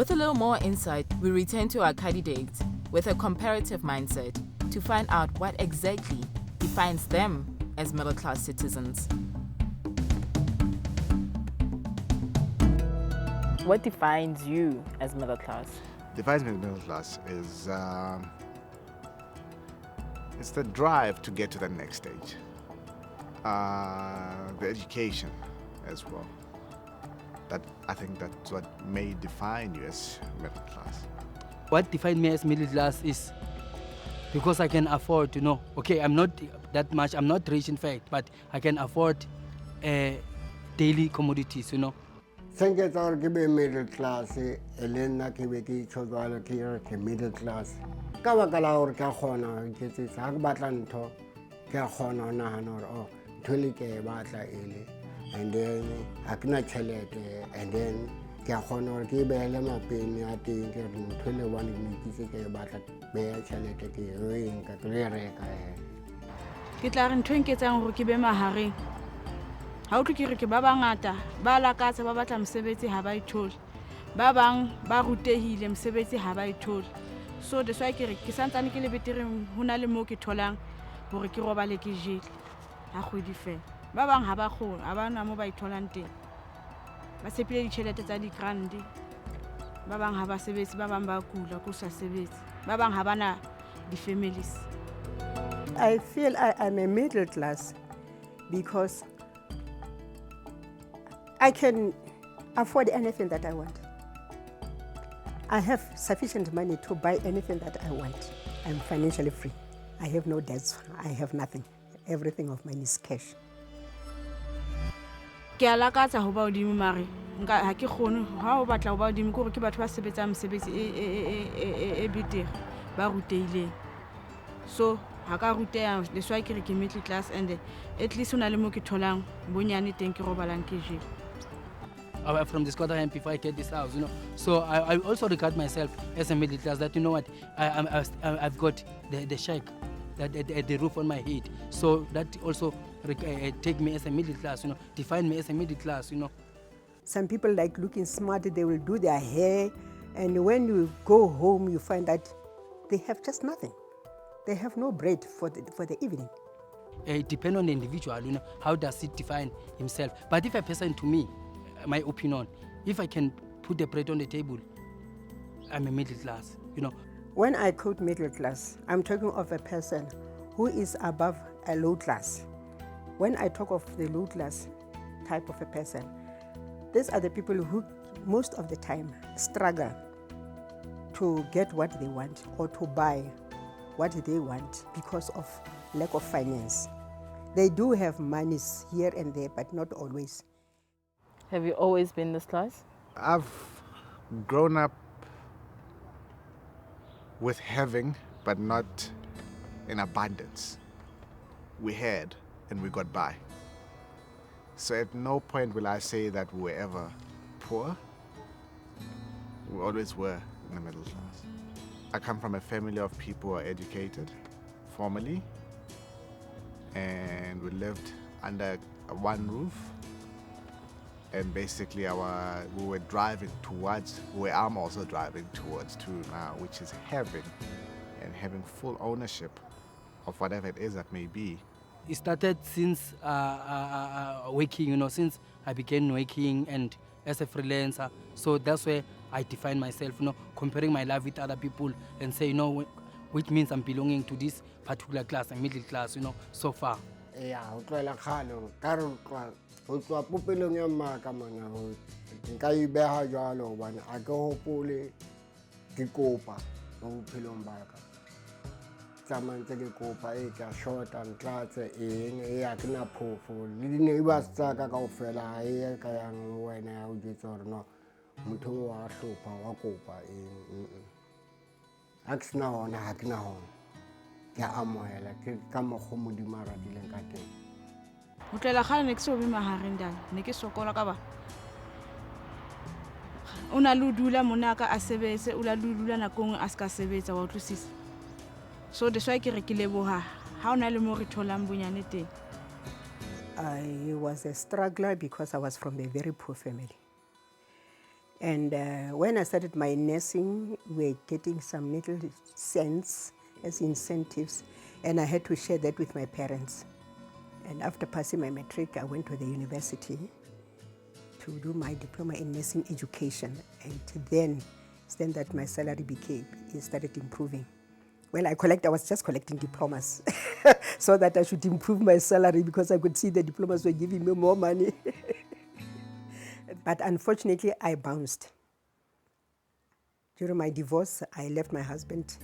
With a little more insight, we return to our candidates with a comparative mindset to find out what exactly defines them as middle-class citizens. What defines you as middle class? Defines me as middle class is it's the drive to get to the next stage. The education as well. I think that's what may define you as middle class. What defines me as middle class is because I can afford to know, okay, I'm not that much, I'm not rich in fact, but I can afford daily commodities, you know. Think it's all give me middle class, Elena Kibeki, Chodwala Kira, middle class. Kawakala or Kahona, gets it, Agbatlanto, Kahona, Nahan or Tulike Batla Eli, and then Akna Chalete, and then Kahona or Kibelema Pin, I think, 21 Kisike Batla, Bear Chalete, Ring, Kaklere. Kitlarin Twinkets and Rukibema Harry. How to kiri ke ba bangata ba lakatsa ba batla mosebetsi ha ba ithole ba bang ba rutehile mosebetsi ha ba ithole so that's why ke santsane ke le betere hona le mo ke tholang hore ke robale ke jele ha kgwedi fela ba bang ha ba kgona ha ba na mo ba itholang teng ba sepile ditjhelete tsa di grant ba bang ha ba sebetsi ba bang ba kula ko sa sebetsi ba bang ha bana di families. I feel I'm a middle class because I can afford anything that I want. I have sufficient money to buy anything that I want. I'm financially free. I have no debts. I have nothing. Everything of mine is cash. Ke alakatsa ho ba odimo mare nka ha ke khone ha o batla ho ba odimo ke batho ba sebetsang mosebetsi e betere ba ruteileng so ha ka ruteya le swa ke re ke middle class and at least una le mo ke tholang bonyane teng ke robalang ke jele. From this quarter hand before I get this house, you know. So I also regard myself as a middle class. That you know what, I've got the shack, the roof on my head. So that also take me as a middle class, you know. Define me as a middle class, you know. Some people like looking smart. They will do their hair, and when you go home, you find that they have just nothing. They have no bread for the evening. It depends on the individual, you know. How does it define himself? But if a person, to me, my opinion, if I can put the bread on the table, I'm a middle class, you know. When I quote middle class, I'm talking of a person who is above a low class. When I talk of the low class type of a person, these are the people who most of the time struggle to get what they want or to buy what they want because of lack of finance. They do have monies here and there, but not always. Have you always been this class? I've grown up with having, but not in abundance. We had and we got by. So at no point will I say that we were ever poor. We always were in the middle class. I come from a family of people who are educated formally, and we lived under one roof. And basically we were driving towards where I'm also driving towards too now, which is having full ownership of whatever it is that may be. It started since working, you know, since I began working and as a freelancer. So that's where I define myself, you know, comparing my life with other people and say, you know, which means I'm belonging to this particular class, a middle class, you know, so far. Yeah, ho tswa popelong ya mmaka mana ho nka ibeha jwalo hobane a ke hopole ke kopa mo bophelong ba ka tsamantse ke kopa e ka shorta ntlatse eng e ya ke na phofo le di-neighbours tsa ka kaofela ha e ka yang wena ya o jwetsa hore no motho wa hlopha wa kopa eng ha ke sena hona ha ke na hona ke amohela ke ka mokgwa modimo a ratileng ka teng. Utlela khale ne ke so be mahareng dala ne ke sokola ka ba una ludula monaka a sebetse ula ludula nakong a ska sebetsa wa utlwisisa so that's why ke re ke leboha ha ona le mo re tholang bonyane teng. I was a struggler because I was from a very poor family. And when I started my nursing, we were getting some little cents as incentives, and I had to share that with my parents. And after passing my matric, I went to the university to do my diploma in nursing education. And then that my salary started improving. Well, I was just collecting diplomas so that I should improve my salary because I could see the diplomas were giving me more money. But unfortunately, I bounced. During my divorce, I left my husband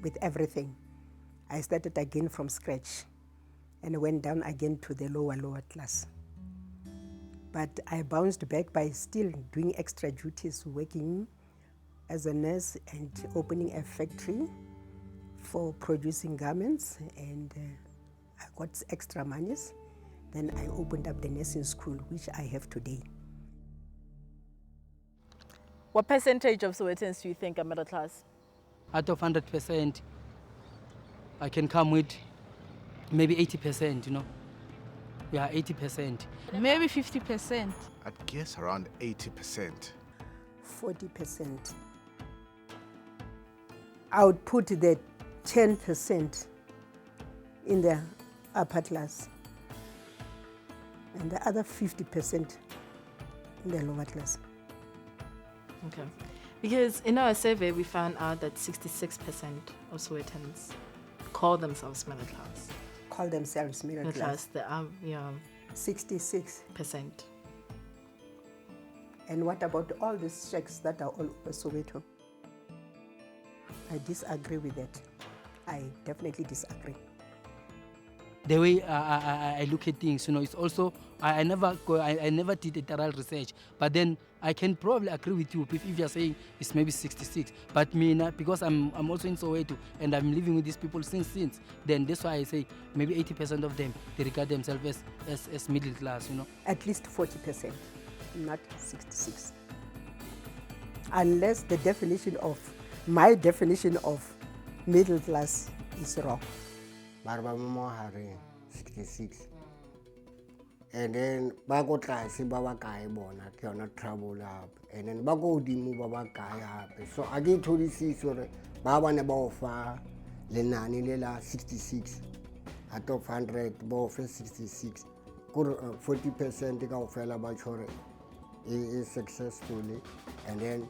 with everything. I started again from scratch and went down again to the lower class. But I bounced back by still doing extra duties, working as a nurse and opening a factory for producing garments, and I got extra monies. Then I opened up the nursing school, which I have today. What percentage of Sowetans do you think are middle class? Out of 100%, I can come with maybe 80%, you know. Yeah, 80%. Maybe 50%. I'd guess around 80%. 40%. I would put the 10% in the upper class and the other 50% in the lower class. Okay. Because in our survey, we found out that 66% of Sowetans call themselves middle class. Call themselves middle class. 66%. And what about all these shacks that are all over Soweto? I disagree with that. I definitely disagree. The way I look at things, you know, it's also, I never did a thorough research, but then I can probably agree with you if you're saying it's maybe 66. But me, because I'm also in Soweto and I'm living with these people since, then that's why I say maybe 80% of them, they regard themselves as middle class, you know. At least 40%, not 66. Unless my definition of middle class is wrong. Barba 66. And then bago tlase ba ba kae bona ke yona trouble up. And then bago hodimo ba ba kae hape. So a ke thodisise hore ba bane ba o fa lenane le la 66 out of 100 ba o fa 66. 40% ka o fela ba tshore is successfully, and then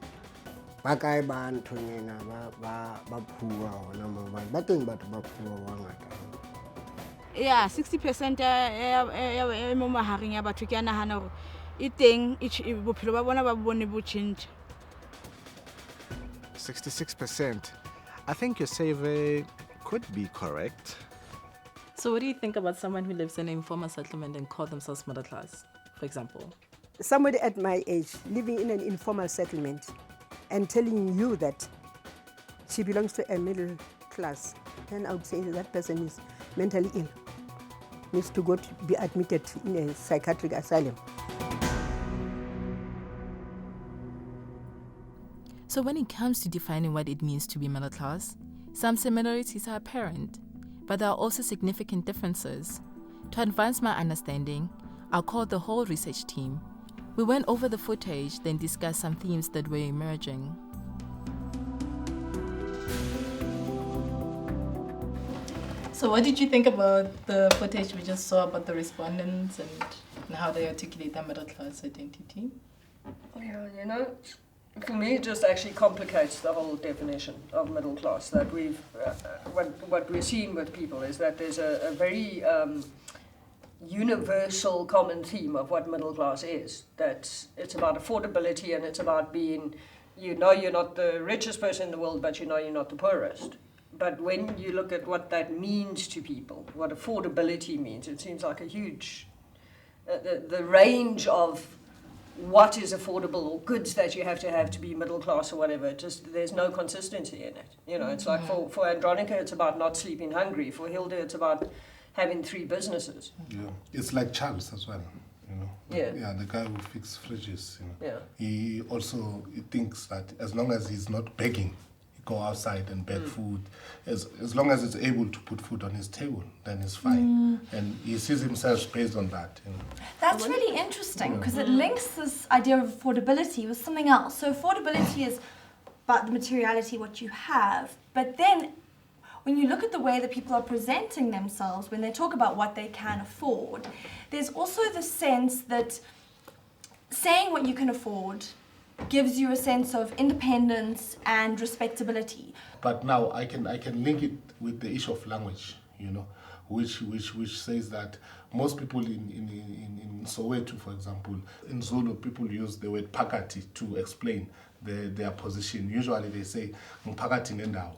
ba kae ba nthonyena ba phua hona mo ba teng batho ba phua wa ngata. Yeah, 60% ya mo mahareng ya batho ke a nahana hore e teng bophelo ba bona ba bone bo change. 66%. I think your survey could be correct. So what do you think about someone who lives in an informal settlement and call themselves middle class, for example? Somebody at my age living in an informal settlement and telling you that she belongs to a middle class, then I would say that person is mentally ill, needs to go to be admitted in a psychiatric asylum. So when it comes to defining what it means to be middle class, some similarities are apparent, but there are also significant differences. To advance my understanding, I called the whole research team. We went over the footage, then discussed some themes that were emerging. So what did you think about the footage we just saw about the respondents and how they articulate their middle class identity? Yeah, you know, for me it just actually complicates the whole definition of middle class. That we've, what we're seeing with people is that there's a very universal common theme of what middle class is. That it's about affordability and it's about being, you know, you're not the richest person in the world, but you know you're not the poorest. But when you look at what that means to people, what affordability means, it seems like a huge, the range of what is affordable or goods that you have to be middle class or whatever, just there's no consistency in it. You know, it's like for Andronica, it's about not sleeping hungry. For Hilda, it's about having 3 businesses. Yeah, it's like Charles as well. You know, Yeah, the guy who fixes fridges. You know, Yeah. he thinks that as long as he's not begging, he go outside and beg food. As long as it's able to put food on his table, then it's fine. And he sees himself based on that. You know. That's really interesting because it links this idea of affordability with something else. So affordability is about the materiality, what you have, but then when you look at the way that people are presenting themselves, when they talk about what they can afford, there's also the sense that saying what you can afford gives you a sense of independence and respectability. But now I can link it with the issue of language, you know, which says that most people in Soweto, for example, in Zulu, people use the word Phakathi to explain their position. Usually they say Phakathi nendawo,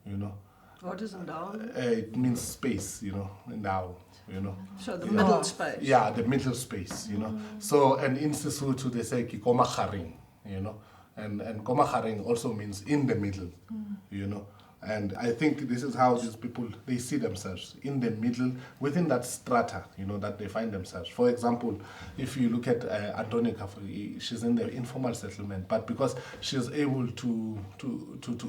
you know. What is ndawo? It means space, you know, now, you know. So the middle space. Yeah, the middle space, you know. So, and in Sesotho they say kikoma kharing, you know, and koma kharing also means in the middle, you know. And I think this is how these people, they see themselves in the middle, within that strata, you know, that they find themselves. For example, if you look at Andronica, she's in the informal settlement, but because she's able to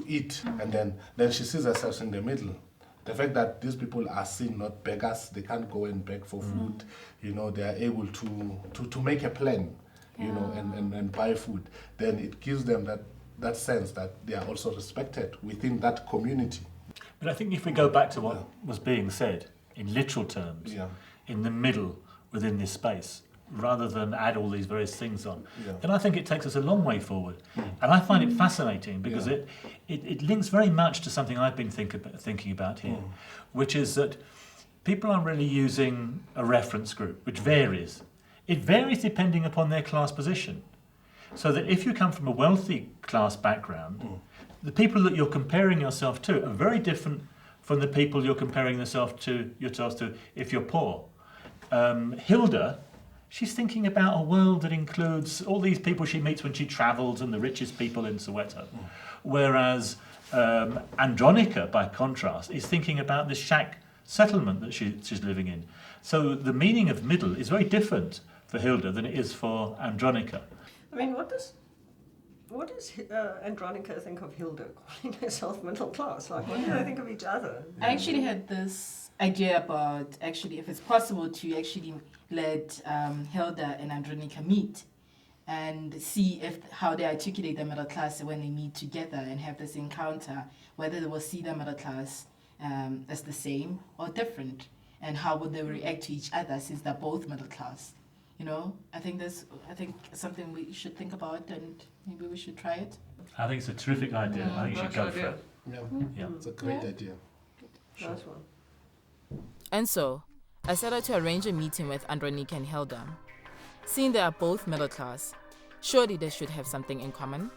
eat, and then she sees herself in the middle. The fact that these people are seen not beggars, they can't go and beg for food, you know, they are able to make a plan, you know, and buy food, then it gives them that sense that they are also respected within that community. But I think if we go back to what was being said in literal terms, in the middle within this space, rather than add all these various things on, then I think it takes us a long way forward. And I find it fascinating because it links very much to something I've been thinking about here, which is that people are really using a reference group, which varies. It varies depending upon their class position. So that if you come from a wealthy class background, the people that you're comparing yourself to are very different from the people you're comparing yourself to if you're poor. Hilda, she's thinking about a world that includes all these people she meets when she travels and the richest people in Soweto. Whereas Andronica, by contrast, is thinking about this shack settlement that she's living in. So the meaning of middle is very different for Hilda than it is for Andronica. I mean, what does Andronica think of Hilda calling herself middle class? Like, what do they think of each other? I actually had this idea about if it's possible to actually let Hilda and Andronica meet and see how they articulate the middle class when they meet together and have this encounter, whether they will see the middle class as the same or different, and how would they react to each other since they're both middle class. You know, I think something we should think about, and maybe we should try it. I think it's a terrific idea. I think you should go for it. Yeah, it's a great idea. Nice one. And so, I set out to arrange a meeting with Andronica and Hilda. Seeing they are both middle class, surely they should have something in common.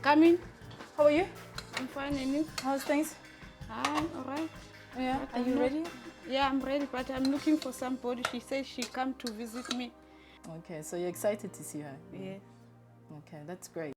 Come in. How are you? I'm fine, and you? How's things? I'm all right. Yeah, are you ready? Yeah, I'm ready, but I'm looking for somebody. She said she come to visit me. Okay, so you're excited to see her? Yeah. Okay, that's great.